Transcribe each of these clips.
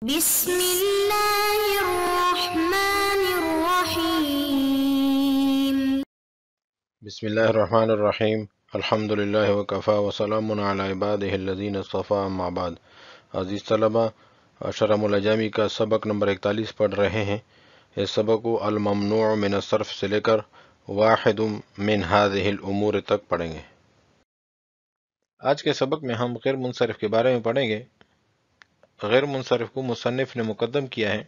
بسم اللہ الرحمن الرحیم بسم اللہ الرحمن الرحیم الحمد للہ وکفا وسلام علی عبادہ الذین اصطفیٰ اما بعد۔ عزیز طلبہ، شرح الجامی کا سبق نمبر 41 پڑھ رہے ہیں۔ اس سبق کو الممنوع من الصرف سے لے کر واحد من هذه الامور تک پڑھیں گے۔ آج کے سبق میں ہم غیر منصرف کے بارے میں پڑھیں گے۔ غیر منصرف کو مصنف نے مقدم کیا ہے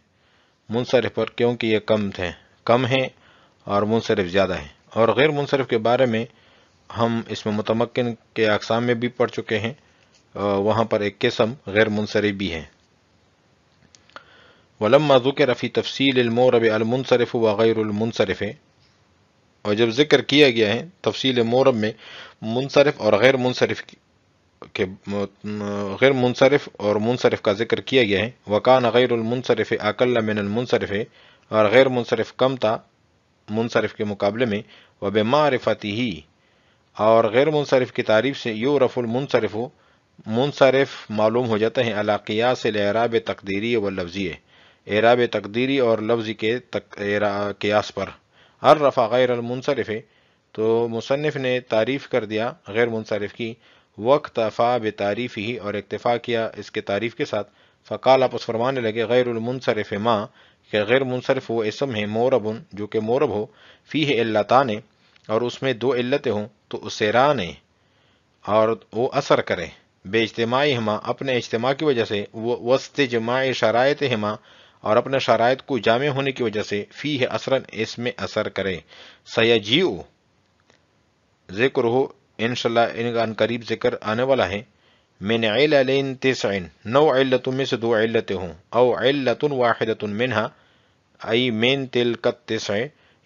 منصرف پر، کیونکہ یہ کم ہیں اور منصرف زیادہ ہیں، اور غیر منصرف کے بارے میں ہم اس میں متمکن کے اقسام میں بھی پڑھ چکے ہیں، وہاں پر ایک قسم غیر منصرف بھی ہے۔ ولما ذکر فی تفصیل المورب المنصرف وغیر المنصرف، اور جب ذکر کیا گیا ہے تفصیل مورب میں منصرف اور غیر منصرف اور منصرف کا ذکر کیا گیا ہے، وکان غیر المنصرف اقل من المنصرف، اور غیر منصرف کم تھا منصرف کے مقابلے میں، وبمعرفته، اور غیر منصرف کی تعریف سے یعرف المنصرف، منصرف معلوم ہو جاتا ہے، علی قیاس الاعراب تقدیری و لفظی، اعراب تقدیری اور لفظی کے قیاس پر۔ عرف غیر المنصرف، تو مصنف نے تعریف کر دیا غیر منصرف کی، واکتفا بتعریفہ، اور اکتفا کیا اس کے تعریف کے ساتھ، فقال، آپ اس فرمانے لگے، غیر المنصرف ما، کہ غیر منصرف وہ اسم ہے، مورب جو کہ مورب ہو، فیہ علتان، اور اس میں دو علتیں ہوں، تو اسیران، اور وہ اثر کرے، بے اجتماعہما، اپنے اجتماع کی وجہ سے، واستجماع شرائطہما، اور اپنے شرائط کو جامع ہونے کی وجہ سے، فیہ اثرن، اس میں اثر کرے، سیجیء ذکرہ، انشاءاللہ ان قریب ذکر آنے والا ہے، من علل 9، 9 علتوں میں سے 2 علتیں ہوں، او علت واحدۃ منہا، ای من تلک التسع،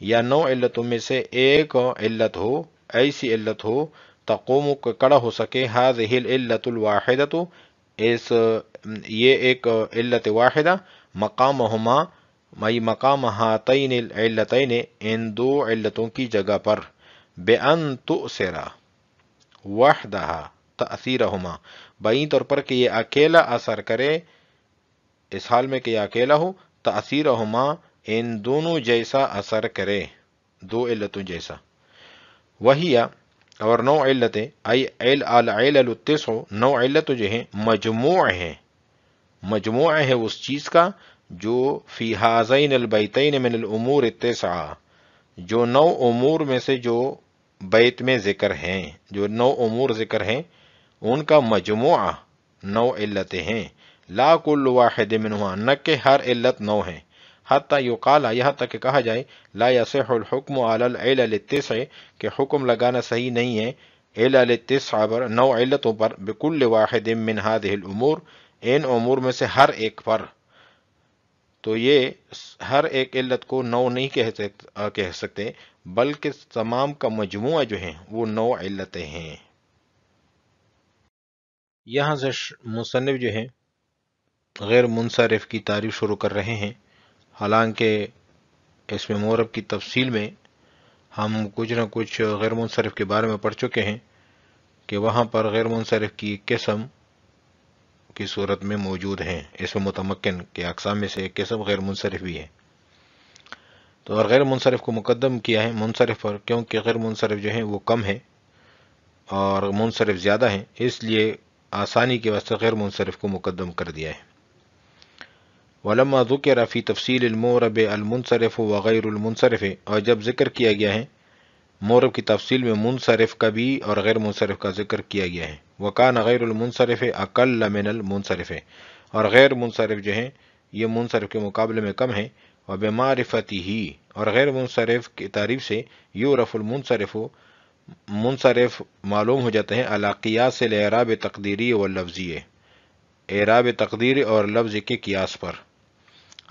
یا 9 علتوں میں سے ایک علت ہو، ایسی علت ہو، تقوم کو کڑا ہو سکے، ہذہ العلت الواحدۃ، یہ ایک علت واحدہ، مقامہما، مقام ہاتین العلتین، ان 2 علتوں کی جگہ پر، بأن تؤثر وحدہا تأثیرہما، بائیں طور پر کہ یہ اکیلا اثر کرے، اس حال میں کہ یہ اکیلا ہو، تأثیرہما، ان دونوں جیسا اثر کرے، 2 علتوں جیسا، وہی، اور 9 علتیں، ای العلل التسع، 9 علتوں جو ہیں، مجموع ہے اس چیز کا جو فی ہذین البیتین من الامور التسعہ، جو 9 امور میں سے جو بیت میں ذکر ہیں، جو 9 امور ذکر ہیں ان کا مجموعہ 9 علتیں ہیں، لا کل واحد منہما، نہ کہ ہر علت 9 ہیں، حتی یقال، یہاں تک کہ کہا جائے، لا یصح الحکم علی العلل التسع، کہ حکم لگانا صحیح نہیں ہے علل التسع پر، 9 علتوں پر، بکل واحد من هذه الامور، ان امور میں سے ہر ایک پر، تو یہ ہر ایک علت کو 9 نہیں کہہ سکتے، بلکہ تمام کا مجموعہ جو ہیں وہ 9 علتیں ہیں۔ یہاں سے مصنف جو ہے غیر منصرف کی تعریف شروع کر رہے ہیں، حالانکہ اس میں مورب کی تفصیل میں ہم کچھ نہ کچھ غیر منصرف کے بارے میں پڑھ چکے ہیں کہ وہاں پر غیر منصرف کی قسم کی صورت میں موجود ہیں، اس میں متمکن کے اقسام میں سے ایک قسم غیر منصرف بھی ہے، تو اور غیر منصرف کو مقدم کیا ہے منصرف پر، کیونکہ غیر منصرف جو ہیں وہ کم ہے اور منصرف زیادہ ہیں، اس لیے آسانی کے واسطے غیر منصرف کو مقدم کر دیا ہے۔ ولما ذکر فی تفصیل المورب المنصرف وغیر المنصرف، اور جب ذکر کیا گیا ہے مورب کی تفصیل میں منصرف کا بھی اور غیر منصرف کا ذکر کیا گیا ہے، وکان غیر المنصرف اقل من المنصرف، اور غیر منصرف جو ہیں یہ منصرف کے مقابلے میں کم ہیں، وبمعرفتہ، اور غیر منصرف کی تعریف سے یعرف المنصرف، منصرف معلوم ہو جاتے ہیں، علی قیاس الاعراب تقدیری و لفظی، اعراب تقدیری اور لفظ کے قیاس پر۔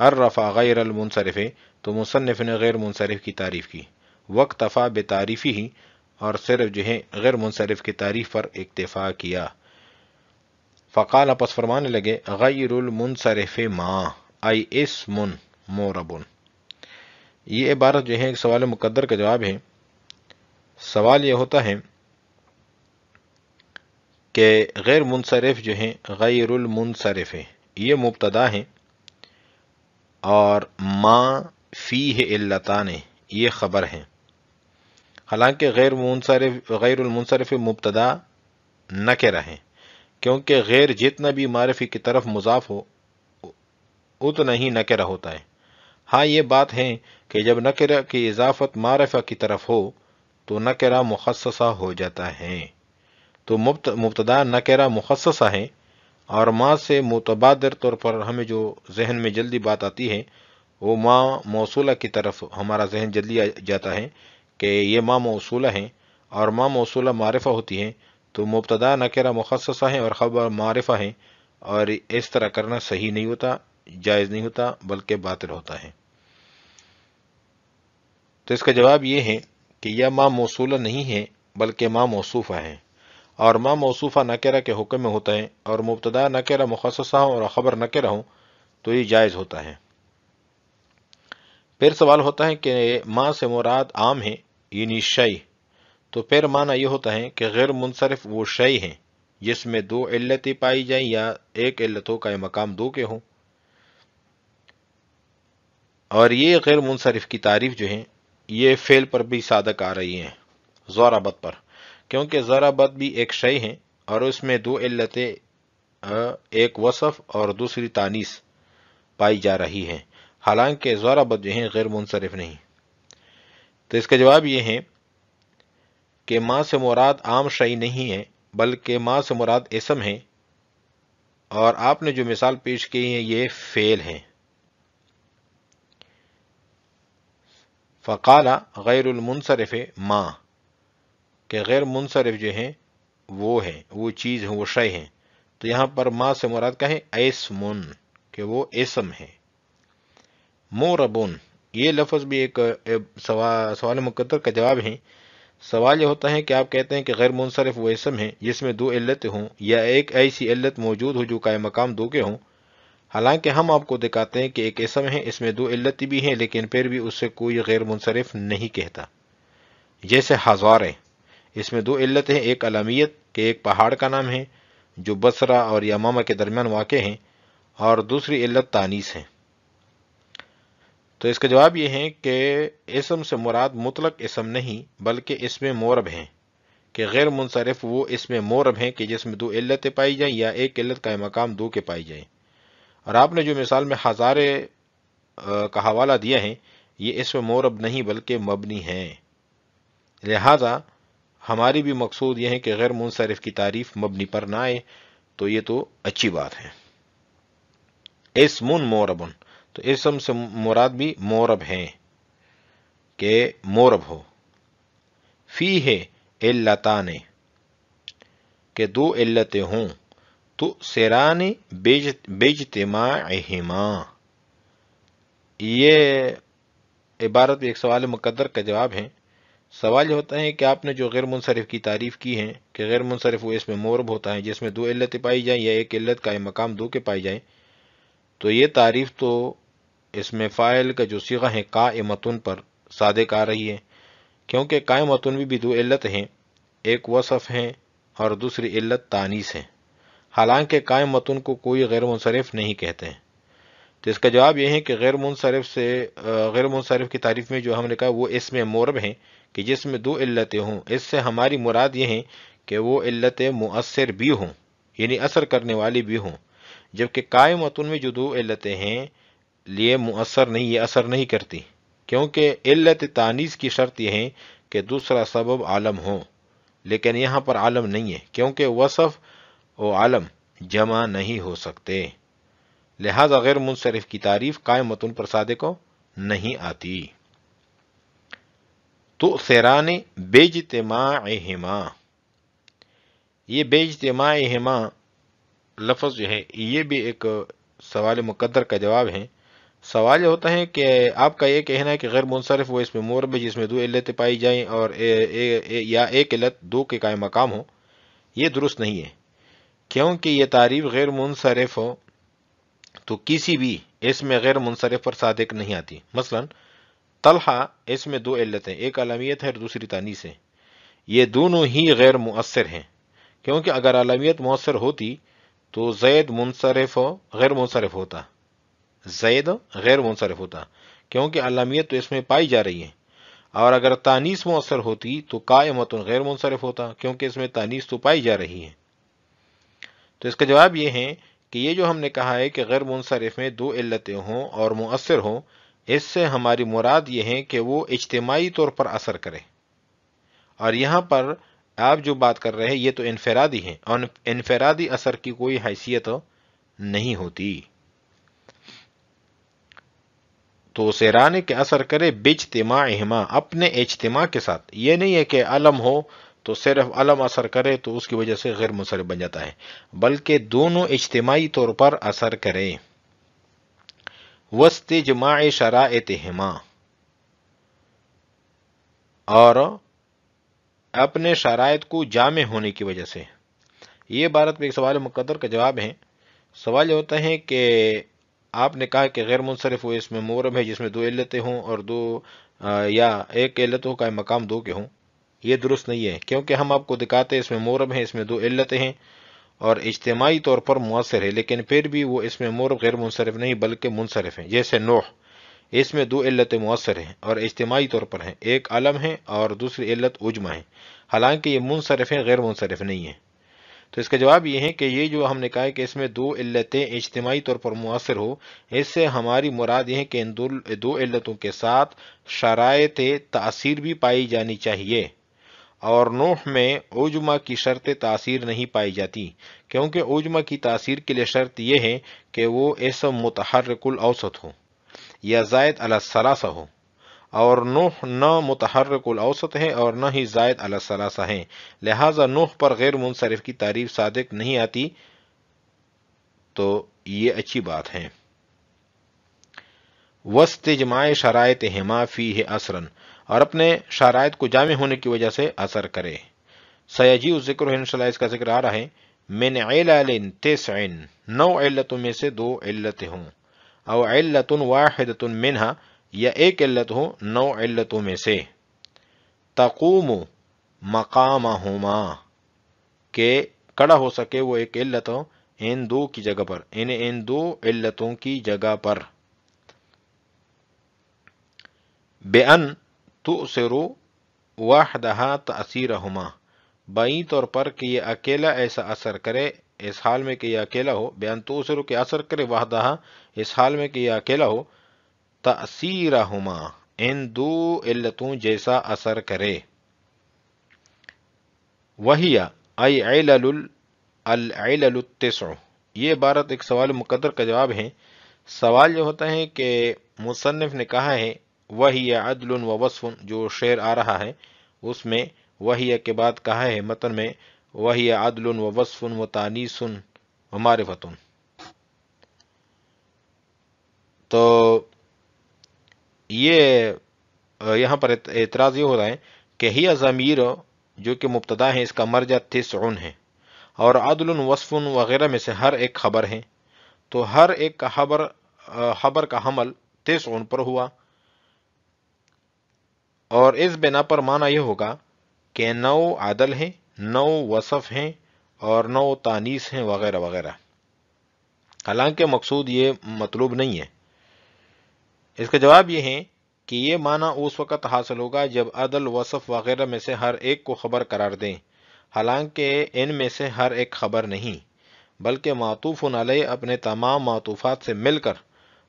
عرف غیر المنصرف، تو مصنف نے غیر منصرف کی تعریف کی، واکتفا بتعریفہ، اور صرف جو ہے غیر منصرف کی تعریف پر اکتفا کیا، فقال، پس فرمانے لگے، غیر المنصرف ما، ای اسم مورب، یہ عبارت جو ہے ایک سوال مقدر کا جواب ہے۔ سوال یہ ہوتا ہے کہ غیر منصرف جو ہیں غیر المنصرف، یہ مبتدا ہیں، اور ما فیہ علتان یہ خبر ہیں، حالانکہ غیر المنصرف مبتدا نکرہ ہیں، کیونکہ غیر جتنا بھی معرفی کی طرف مضاف ہو اتنا ہی نکرہ ہوتا ہے۔ ہاں یہ بات ہے کہ جب نکرہ کی اضافت معرفہ کی طرف ہو تو نکرہ مخصصہ ہو جاتا ہے، تو مبتدا نکرہ مخصصہ ہے، اور ما سے متبادر طور پر ہمیں جو ذہن میں جلدی بات آتی ہے وہ ما موصولہ کی طرف ہمارا ذہن جلدی آ جاتا ہے کہ یہ ما موصولہ ہیں، اور ما موصولہ معرفہ ہوتی ہے، تو مبتدا نکرہ مخصصہ ہیں اور خبر معرفہ ہیں، اور اس طرح کرنا صحیح نہیں ہوتا، جائز نہیں ہوتا، بلکہ باطل ہوتا ہے۔ تو اس کا جواب یہ ہے کہ یہ ما موصولہ نہیں ہے بلکہ ما موصوفہ ہے، اور ما موصوفہ نکرہ کے حکم میں ہوتا ہے، اور مبتدا نکرہ مخصصہ ہو اور خبر نکرہ ہو تو یہ جائز ہوتا ہے۔ پھر سوال ہوتا ہے کہ ما سے مراد عام ہے یعنی شیء، تو پھر معنی یہ ہوتا ہے کہ غیر منصرف وہ شیء ہیں جس میں دو علتیں پائی جائیں یا ایک علت ہو کا مقام دو کے ہوں، اور یہ غیر منصرف کی تعریف جو ہے یہ فعل پر بھی صادق آ رہی ہیں، ضربت پر، کیونکہ ضربت بھی ایک شیء ہے اور اس میں دو علتیں، ایک وصف اور دوسری تانیث پائی جا رہی ہیں، حالانکہ ضربت جو ہیں غیر منصرف نہیں۔ تو اس کا جواب یہ ہے کہ ما سے مراد عام شیء نہیں ہے بلکہ ما سے مراد اسم ہے، اور آپ نے جو مثال پیش کی ہے یہ فعل ہے۔ فقال غیر المنصرف ما، کہ غیر منصرف جو ہیں وہ چیز ہے، وہ شیء ہیں، تو یہاں پر ما سے مراد کا ہے اسم، کہ وہ اسم ہے۔ موربن، یہ لفظ بھی ایک سوال مقدر کا جواب ہے۔ سوال یہ ہوتا ہے کہ آپ کہتے ہیں کہ غیر منصرف وہ اسم ہے جس میں دو علتیں ہوں یا ایک ایسی علت موجود ہو جو قائم مقام دو کے ہوں، حالانکہ ہم آپ کو دکھاتے ہیں کہ ایک اسم ہے، اس میں دو علتیں بھی ہیں، لیکن پھر بھی اس سے کوئی غیر منصرف نہیں کہتا، جیسے ہزارے، اس میں دو علتیں ہیں، ایک علامیت کہ ایک پہاڑ کا نام ہے جو بصرہ اور یمامہ کے درمیان واقع ہیں، اور دوسری علت تانیث ہے۔ تو اس کا جواب یہ ہے کہ اسم سے مراد مطلق اسم نہیں بلکہ اسم مورب ہیں، کہ غیر منصرف وہ اسم مورب ہیں کہ جس میں دو علتیں پائی جائیں یا ایک علت کا مقام دو کے پائی جائیں، اور آپ نے جو مثال میں ہزارے کا حوالہ دیا ہے یہ اسم مورب نہیں بلکہ مبنی ہے، لہذا ہماری بھی مقصود یہ ہے کہ غیر منصرف کی تعریف مبنی پر نہ آئے، تو یہ تو اچھی بات ہے۔ اسم موربن، تو اسم سے مراد بھی مورب ہیں کہ مورب ہو۔ فیہ علتان، کہ دو علتیں ہوں، تو سیران باجتماعہما، یہ عبارت بھی ایک سوال مقدر کا جواب ہے۔ سوال یہ ہوتا ہے کہ آپ نے جو غیر منصرف کی تعریف کی ہے کہ غیر منصرف وہ اس میں مورب ہوتا ہے جس میں دو علتیں پائی جائیں یا ایک علت کا مقام دو کے پائی جائیں، تو یہ تعریف تو اس میں فاعل کا جو صیغہ ہے قائمتن پر صادق آ رہی ہے، کیونکہ قائمتن بھی دو علت ہیں، ایک وصف ہے اور دوسری علت تانیث ہے، حالانکہ قائمتن کو کوئی غیر منصرف نہیں کہتے ہیں۔ تو اس کا جواب یہ ہے کہ غیر منصرف کی تعریف میں جو ہم نے کہا وہ اسم مورب ہیں کہ جس میں دو علتیں ہوں، اس سے ہماری مراد یہ ہے کہ وہ علتیں مؤثر بھی ہوں، یعنی اثر کرنے والی بھی ہوں، جبکہ قائمتن میں جو دو علتیں ہیں لیے مؤثر نہیں، یہ اثر نہیں کرتی، کیونکہ علت تانیث کی شرط یہ ہے کہ دوسرا سبب عالم ہو، لیکن یہاں پر عالم نہیں ہے کیونکہ وصف و عالم جمع نہیں ہو سکتے، لہذا غیر منصرف کی تعریف قائمتن پر صادق نہیں آتی۔ تو سیران باجتماعہما، یہ باجتماعہما لفظ جو ہے یہ بھی ایک سوال مقدر کا جواب ہے۔ سوال یہ ہوتا ہے کہ آپ کا یہ کہنا ہے کہ غیر منصرف وہ اس میں مورب ہے جس میں دو علتیں پائی جائیں اور یا ایک علت دو کے قائم مقام ہو، یہ درست نہیں ہے، کیونکہ یہ تعریف غیر منصرف ہو تو کسی بھی اس میں غیر منصرف پر صادق نہیں آتی۔ مثلا طلحہ اس میں دو علتیں، ایک علامیت ہے اور دوسری تانیث ہے، یہ دونوں ہی غیر مؤثر ہیں، کیونکہ اگر علامیت مؤثر ہوتی تو زید غیر منصرف ہوتا، زید غیر منصرف ہوتا، کیونکہ علامیت تو اس میں پائی جا رہی ہے، اور اگر تانیث مؤثر ہوتی تو قائمۃ غیر منصرف ہوتا، کیونکہ اس میں تانیث تو پائی جا رہی ہے۔ تو اس کا جواب یہ ہے کہ یہ جو ہم نے کہا ہے کہ غیر منصرف میں دو علتیں ہوں اور مؤثر ہوں، اس سے ہماری مراد یہ ہے کہ وہ اجتماعی طور پر اثر کرے، اور یہاں پر آپ جو بات کر رہے ہیں یہ تو انفرادی ہیں، اور انفرادی اثر کی کوئی حیثیت نہیں ہوتی۔ تو سیرانے کے اثر کرے باجتماعہما، اپنے اجتماع کے ساتھ، یہ نہیں ہے کہ علم ہو تو صرف علم اثر کرے تو اس کی وجہ سے غیر منصرف بن جاتا ہے، بلکہ دونوں اجتماعی طور پر اثر کرے۔ واستجماع شرائطہما، اور اپنے شرائط کو جامع ہونے کی وجہ سے۔ یہ عبارت میں ایک سوال مقدر کا جواب ہے۔ سوال یہ ہوتا ہے کہ آپ نے کہا کہ غیر منصرف وہ اس میں مورب ہے جس میں دو علتیں ہوں اور یا ایک علت ہو کا مقام دو کے ہوں۔ یہ درست نہیں ہے، کیونکہ ہم آپ کو دکھاتے اس میں مورب ہے، اس میں دو علتیں ہیں اور اجتماعی طور پر مؤثر ہے، لیکن پھر بھی وہ اس میں مورب غیر منصرف نہیں بلکہ منصرف ہیں۔ جیسے نوح، اس میں دو علتیں مؤثر ہیں اور اجتماعی طور پر ہیں، ایک علم ہے اور دوسری علت عجمہ ہے، حالانکہ یہ منصرف ہیں، غیر منصرف نہیں ہے۔ تو اس کا جواب یہ ہے کہ یہ جو ہم نے کہا ہے کہ اس میں دو علتیں اجتماعی طور پر مؤثر ہو، اس سے ہماری مراد یہ ہے کہ ان دو علتوں کے ساتھ شرائط تاثیر بھی پائی جانی چاہیے، اور نوح میں عجمہ کی شرط تاثیر نہیں پائی جاتی، کیونکہ عجمہ کی تاثیر کے لیے شرط یہ ہے کہ وہ اسم متحرک الاوسط ہو یا زائد علی الثلاثہ ہو، اور نوح نہ متحرک الاوسط ہے اور نہ ہی زائد علی الثلاثہ ہے، لہٰذا نوح پر غیر منصرف کی تعریف صادق نہیں آتی۔ تو یہ اچھی بات ہے۔ واستجماع شرائطہما فیہ اثرا، اور اپنے شرائط کو جامع ہونے کی وجہ سے اثر کرے۔ سیجیء ذکر، انشاءاللہ اس کا ذکر آ رہا ہے۔ من علل تسع، 9 علتوں میں سے 2 علتیں ہوں، او علت واحدۃ منہا، یا ایک علت ہو 9 علتوں میں سے، تقوم مقامہما، کہ کھڑا ہو سکے وہ ایک علت ہو ان دو کی جگہ پر، ان 2 علتوں کی جگہ پر۔ بِأَن تُؤْثِرُ وَحْدَهَا تَأْثِيرَهُمَا، بائیں طور پر کہ یہ اکیلا ایسا اثر کرے، اس حال میں کہ یہ اکیلا ہو، بِأَن تُؤْثِرُ کہ اثر کرے، وَحْدَهَا اس حال میں کہ یہ اکیلا ہو، تَأْثِيرَهُمَا ان 2 علتوں جیسا اثر کرے۔ وہی ای العلل التسع، یہ عبارت ایک سوال مقدر کا جواب ہے۔ سوال یہ ہوتا ہے کہ مصنف نے کہا ہے وہی عدل و وصف، جو شعر آ رہا ہے اس میں وہی کے بعد کہا ہے متن میں وہی عدل و وصف و تانیث و معرفت۔ تو یہ یہاں پر اعتراض یہ ہو رہا ہے کہ ہی ضمیر جو کہ مبتدا ہے، اس کا مرجع تسع ہے، اور عدل وصف وغیرہ میں سے ہر ایک خبر ہے، تو ہر ایک کا خبر کا حمل تسع پر ہوا، اور اس بنا پر معنی یہ ہوگا کہ 9 عدل ہیں، 9 وصف ہیں اور 9 تانیث ہیں وغیرہ وغیرہ، حالانکہ مقصود یہ مطلوب نہیں ہے۔ اس کا جواب یہ ہے کہ یہ معنی اس وقت حاصل ہوگا جب عدل، وصف وغیرہ میں سے ہر ایک کو خبر قرار دیں، حالانکہ ان میں سے ہر ایک خبر نہیں، بلکہ معطوف علیہ اپنے تمام معطوفات سے مل کر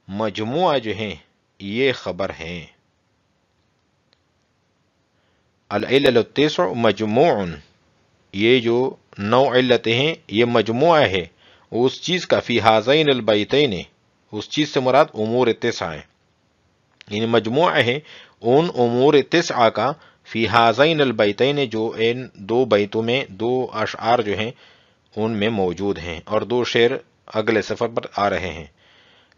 مجموعہ جو ہیں یہ خبر ہیں۔ العلل التسع مجموع، یہ جو 9 علتیں ہیں یہ مجموعہ ہے اس چیز کا، فی ہذین البیتین، اس چیز سے مراد امور 9 ہیں، یعنی مجموعہ ہے ان امور 9 کا، فی ہذین البیتین، جو ان 2 بیتوں میں 2 اشعار جو ہیں ان میں موجود ہیں، اور 2 شعر اگلے صفحے پر آ رہے ہیں۔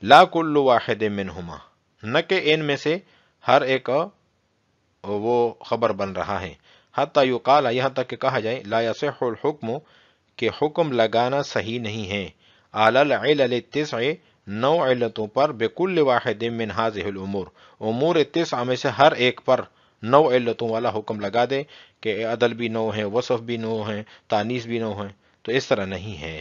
لا کل واحد منہما، نہ کہ ان میں سے ہر ایک وہ خبر بن رہا ہے، حتی یقال، یہاں تک کہ کہا جائے، لا یصح الحکم، کہ حکم لگانا صحیح نہیں ہے، علی العلل التسع، 9 علتوں پر، بکل واحد من هذه الامور، امور 9 میں سے ہر ایک پر 9 علتوں والا حکم لگا دے کہ عدل بھی 9 ہے، وصف بھی 9 ہے، تانیث بھی 9 ہے، تو اس طرح نہیں ہے۔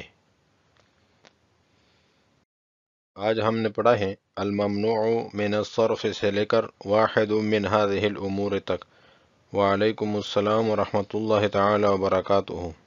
آج ہم نے پڑھا ہے الممنوع من الصرف سے لے کر واحد من هذه الامور تک۔ وعلیکم السلام ورحمۃ اللہ تعالی وبرکاتہ۔